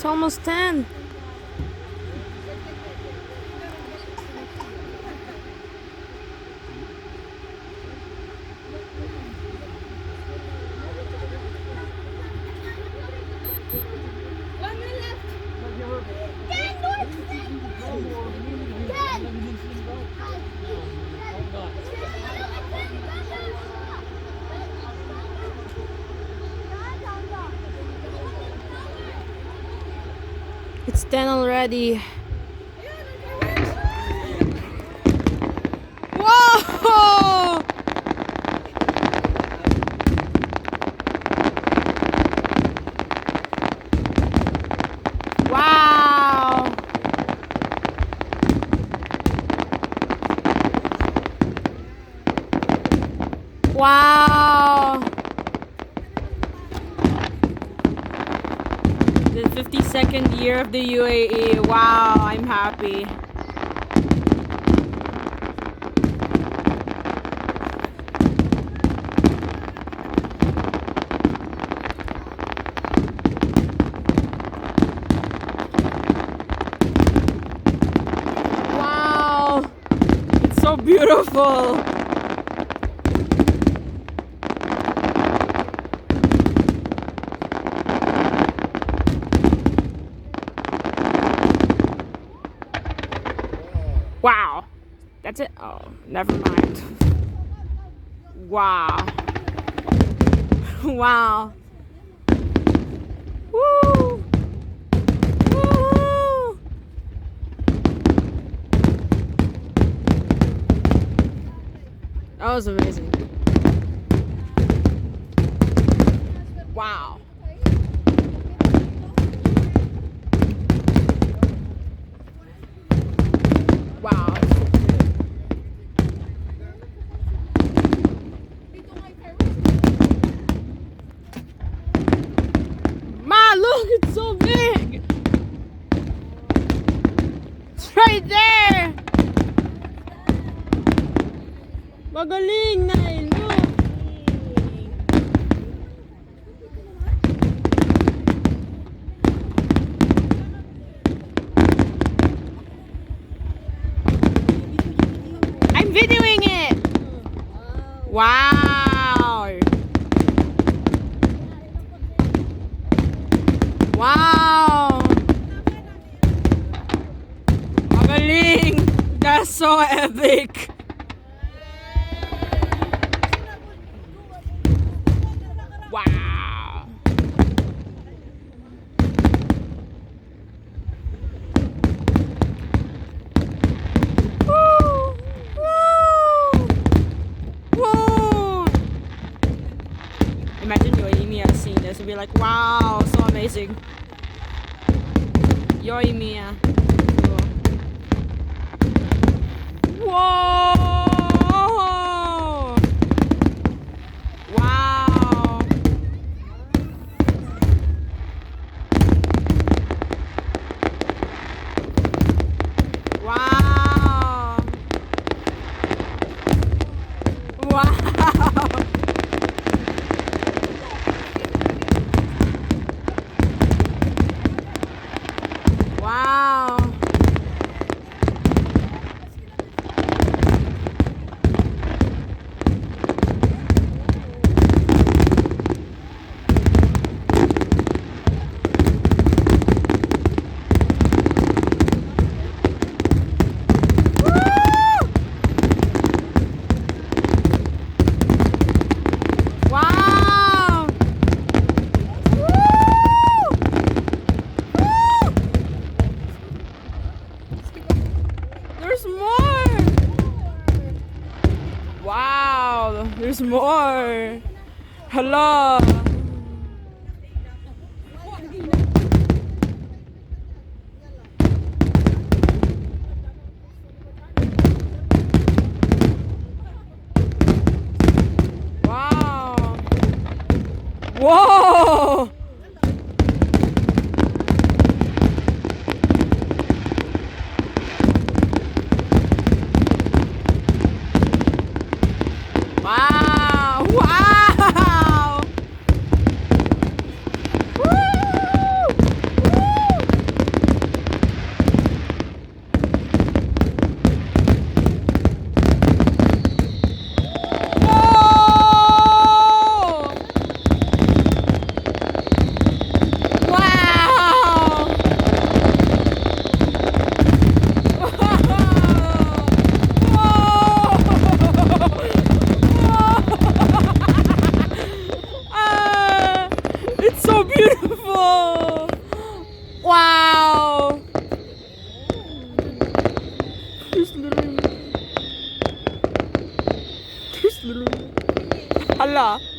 It's almost 10. It's 10 already. Whoa! Wow! Wow! The 52nd year of the UAE. Wow, I'm happy. Wow! It's so beautiful. Wow. That's it? Oh, never mind. Wow. Wow. Woo! Woo! That was amazing. Wow. Wow. Ma, look, it's so big. It's right there. Magaling, Nai. Look. I'm videoing it. Wow. Wow. Magaling. That's so epic. Wow. Woo! Woo! Woo! Imagine your Mia seeing this and be like, wow, so amazing. Your Mia. Whoa! Wow! Wow! Wow! Wow! Wow! There's more! Wow! There's more! Hello! Wow! Whoa! Wow! Wow! beautiful! Wow! There's literally... There's literally... Hala.